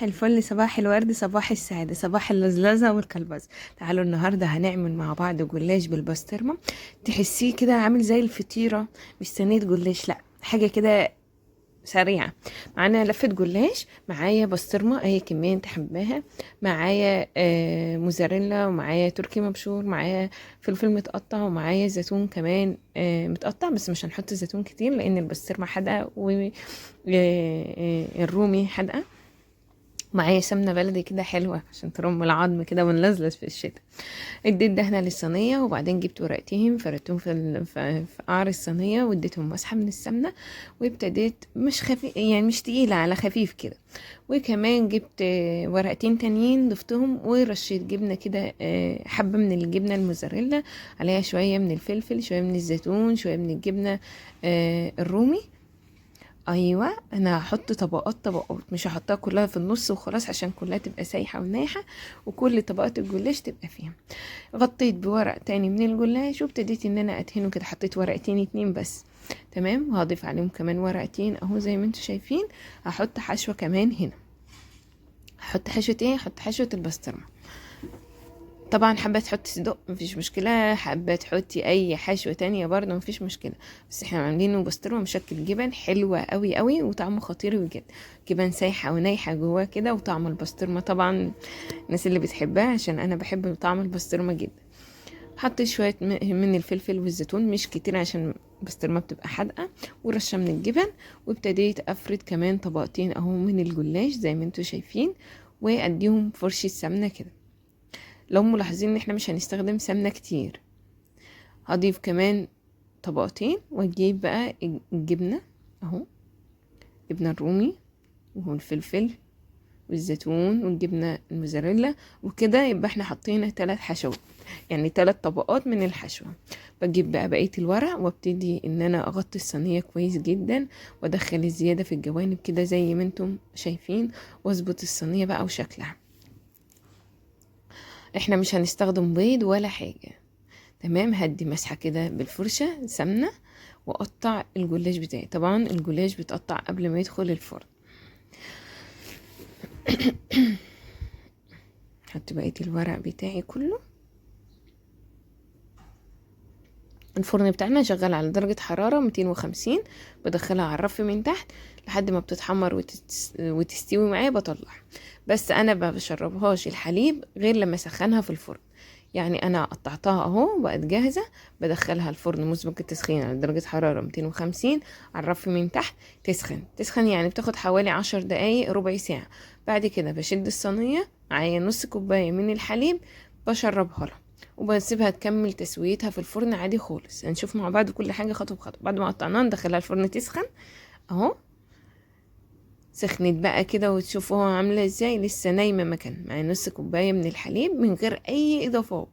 الفل، صباح الورد، صباح السعادة، صباح اللزلزة والكلبز. تعالوا النهاردة هنعمل مع بعض جلاش بالبسطرمة. تحسيه كده عامل زي الفطيرة، مش صينية جلاش، لا حاجة كده سريعة. معانا لفة جلاش، معايا بسطرمة اي كمية انت حباها، معايا موزاريلا، ومعايا تركي مبشور، معايا فلفل متقطع، ومعايا زيتون كمان متقطع، بس مش هنحط زيتون كتير لان البسطرمة حادقة والرومي حادقة. معايا سمنه بلدي كده حلوه عشان ترم العظم كده ونلزلز في الشتاء. اديت دهنه للصينيه، وبعدين جبت ورقتين فردتهم في قعر الصينيه، واديتهم مسحه من السمنه، وابتديت مش خفيف يعني مش تقيله، على خفيف كده. وكمان جبت ورقتين تانيين ضفتهم، ورشيت جبنه كده، حبه من الجبنه الموزاريلا، عليها شويه من الفلفل، شويه من الزيتون، شويه من الجبنه الرومي. ايوه، انا هحط طبقات طبقات، مش هحطها كلها في النص وخلاص عشان كلها تبقى سايحه ونايحه، وكل طبقات الجلاش تبقى فيها. غطيت بورق تاني من الجلاش، وابتديت ان انا ادهنه كده، حطيت ورقتين اتنين بس. تمام، وهضيف عليهم كمان ورقتين اهو زي ما انتم شايفين. هحط حشوه كمان هنا. هحط حشوه ايه؟ هحط حشوه البسطرمه. طبعا حابه تحطي صدق مفيش مشكله، حابه تحطي اي حشوه تانية برضه مفيش مشكله، بس احنا عاملينه بسطرمه مشكل جبن حلوه قوي قوي، وطعمه خطير بجد. جبن سايحه ونايحه جواه كده، وطعم البسطرمه طبعا الناس اللي بتحبها، عشان انا بحب طعم البسطرمه جدا. حطيت شويه من الفلفل والزيتون، مش كتير عشان البسطرمه بتبقى حادقه، ورشه من الجبن. وابتديت افرد كمان طبقتين اهو من الجلاش زي ما انتم شايفين، واديهم فرشه سمنه كده. لو ملاحظين ان احنا مش هنستخدم سمنة كتير. هضيف كمان طبقتين، واجيب بقى الجبنة اهو، جبنة الرومي والفلفل والزيتون والجبنة الموزاريلا، وكده يبقى احنا حطينا 3 حشوات، يعني 3 طبقات من الحشوة. بجيب بقى بقية الورق، وابتدي ان انا اغطي الصينية كويس جدا، وادخل الزيادة في الجوانب كده زي ما انتم شايفين، واظبط الصينية بقى وشكلها. احنا مش هنستخدم بيض ولا حاجة. تمام، هدي مسحة كده بالفرشة سمنة، واقطع الجلاش بتاعي. طبعا الجلاش بيتقطع قبل ما يدخل الفرن. حط بقية الورق بتاعي كله. الفرن بتاعنا شغال على درجة حرارة 250. بدخلها على الرف من تحت لحد ما بتتحمر وتستوي معايا بطلعها. بس انا ما بشربهاش الحليب غير لما اسخنها في الفرن. يعني انا قطعتها اهو بقت جاهزة، بدخلها الفرن مسبق التسخين على درجة حرارة 250 على الرف من تحت. تسخن يعني بتاخد حوالي 10 دقايق ربع ساعة. بعد كده بشد الصينية، معايا نص كوباية من الحليب، بشربها لها، وبسيبها تكمل تسويتها في الفرن عادي خالص. هنشوف مع بعض كل حاجة خطوة بخطوة. بعد ما قطعناها ندخلها الفرن تسخن اهو. سخنت بقى كده، وتشوفوها عاملة ازاي، لسه نايمة مكان، مع نص كوباية من الحليب من غير اي اضافات.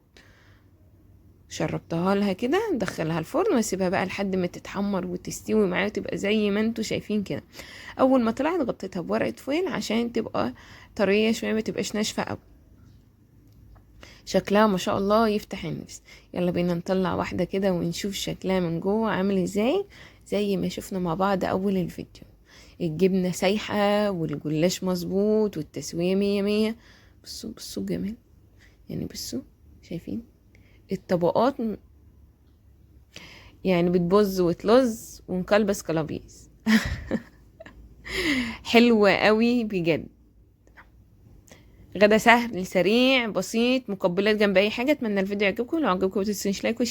شربتها لها كده، ندخلها الفرن واسيبها بقى لحد ما تتحمر وتستوي معايا، تبقى زي ما انتوا شايفين كده. اول ما طلعت غطيتها بورقة فويل عشان تبقى طرية شوية، ما تبقاش ناشفة قوي. شكلها ما شاء الله يفتح النفس. يلا بينا نطلع واحدة كده ونشوف شكلها من جوه عامل ازاي، زي ما شفنا مع بعض اول الفيديو. الجبنة سايحة، والجلاش مظبوط، والتسوية 100 100. بصوا بصوا الجمال، يعني بصوا شايفين الطبقات يعني بتبظ وتلظ ونكلبس كلابيس. حلوة قوي بجد. غدا سهل سريع بسيط، مقبلات جنب اي حاجة. اتمنى الفيديو يعجبكم، لو عجبكم متنسوش لايك وشير.